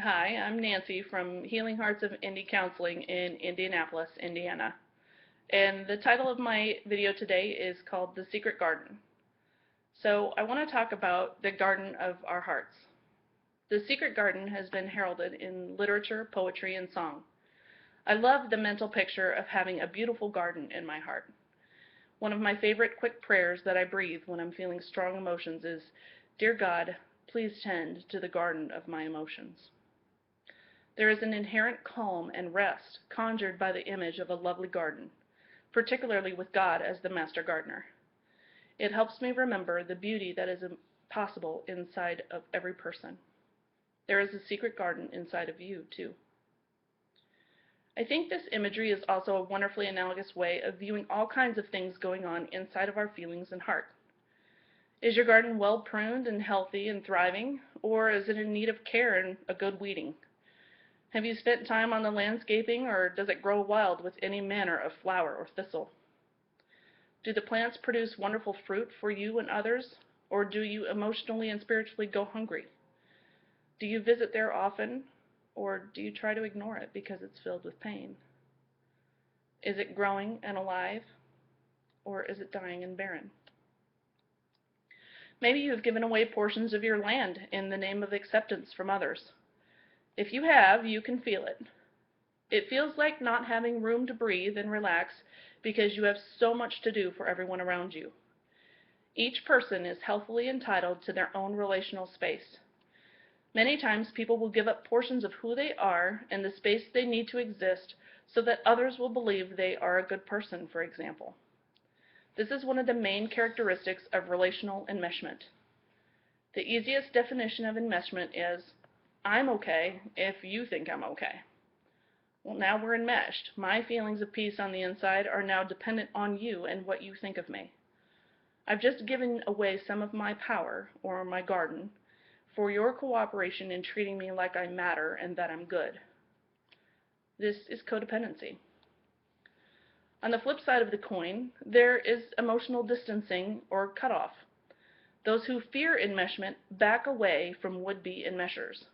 Hi, I'm Nancy from Healing Hearts of Indy Counseling in Indianapolis, Indiana. And the title of my video today is called The Secret Garden. So I want to talk about the garden of our hearts. The secret garden has been heralded in literature, poetry, and song. I love the mental picture of having a beautiful garden in my heart. One of my favorite quick prayers that I breathe when I'm feeling strong emotions is, "Dear God, please tend to the garden of my emotions." There is an inherent calm and rest conjured by the image of a lovely garden, particularly with God as the master gardener. It helps me remember the beauty that is possible inside of every person. There is a secret garden inside of you, too. I think this imagery is also a wonderfully analogous way of viewing all kinds of things going on inside of our feelings and heart. Is your garden well pruned and healthy and thriving, or is it in need of care and a good weeding? Have you spent time on the landscaping, or does it grow wild with any manner of flower or thistle? Do the plants produce wonderful fruit for you and others, or do you emotionally and spiritually go hungry? Do you visit there often, or do you try to ignore it because it's filled with pain? Is it growing and alive, or is it dying and barren? Maybe you have given away portions of your land in the name of acceptance from others. If you have, you can feel it. It feels like not having room to breathe and relax because you have so much to do for everyone around you. Each person is healthily entitled to their own relational space. Many times people will give up portions of who they are and the space they need to exist so that others will believe they are a good person, for example. This is one of the main characteristics of relational enmeshment. The easiest definition of enmeshment is, I'm okay if you think I'm okay. Well, now we're enmeshed. My feelings of peace on the inside are now dependent on you and what you think of me. I've just given away some of my power, or my garden, for your cooperation in treating me like I matter and that I'm good. This is codependency. On the flip side of the coin, there is emotional distancing or cutoff. Those who fear enmeshment back away from would-be enmeshers.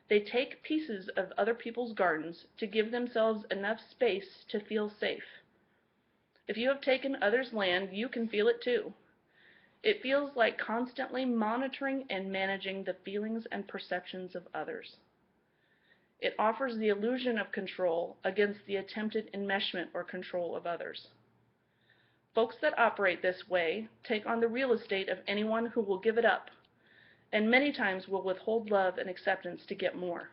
They take pieces of other people's gardens to give themselves enough space to feel safe. If you have taken others' land, you can feel it too. It feels like constantly monitoring and managing the feelings and perceptions of others. It offers the illusion of control against the attempted enmeshment or control of others. Folks that operate this way take on the real estate of anyone who will give it up, and many times will withhold love and acceptance to get more.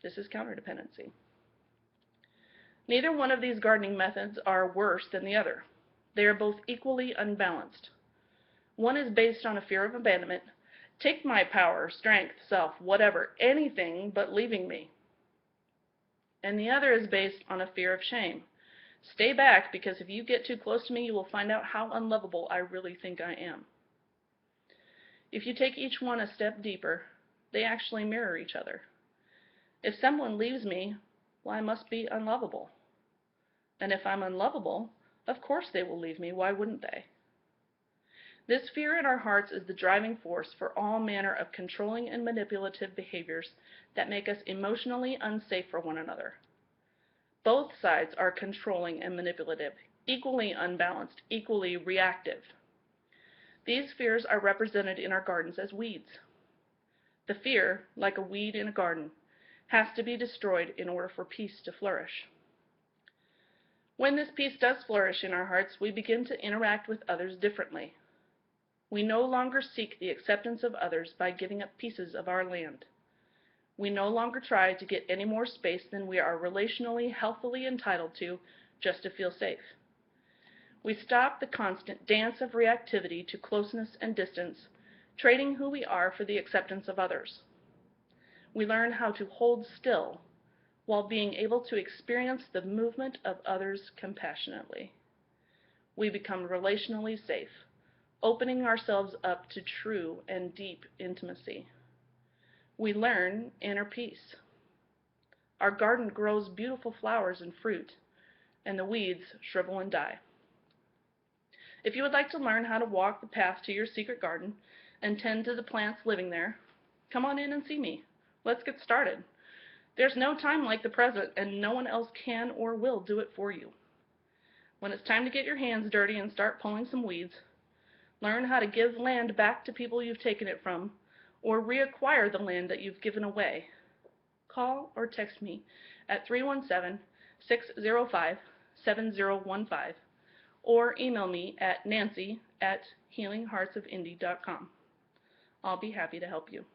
This is counterdependency. Neither one of these gardening methods are worse than the other. They are both equally unbalanced. One is based on a fear of abandonment. Take my power, strength, self, whatever, anything but leaving me. And the other is based on a fear of shame. Stay back, because if you get too close to me, you will find out how unlovable I really think I am. If you take each one a step deeper, they actually mirror each other. If someone leaves me, well, I must be unlovable. And if I'm unlovable, of course they will leave me. Why wouldn't they? This fear in our hearts is the driving force for all manner of controlling and manipulative behaviors that make us emotionally unsafe for one another. Both sides are controlling and manipulative, equally unbalanced, equally reactive. These fears are represented in our gardens as weeds. The fear, like a weed in a garden, has to be destroyed in order for peace to flourish. When this peace does flourish in our hearts, we begin to interact with others differently. We no longer seek the acceptance of others by giving up pieces of our land. We no longer try to get any more space than we are relationally, healthily entitled to just to feel safe. We stop the constant dance of reactivity to closeness and distance, trading who we are for the acceptance of others. We learn how to hold still while being able to experience the movement of others compassionately. We become relationally safe, opening ourselves up to true and deep intimacy. We learn inner peace. Our garden grows beautiful flowers and fruit, and the weeds shrivel and die. If you would like to learn how to walk the path to your secret garden and tend to the plants living there, come on in and see me, Let's get started. There's no time like the present, and no one else can or will do it for you. When it's time to get your hands dirty and start pulling some weeds, learn how to give land back to people you've taken it from, or reacquire the land that you've given away, call or text me at 317-605-7015, or email me at nancy@healingheartsofindy.com. I'll be happy to help you.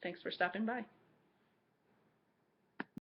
Thanks for stopping by.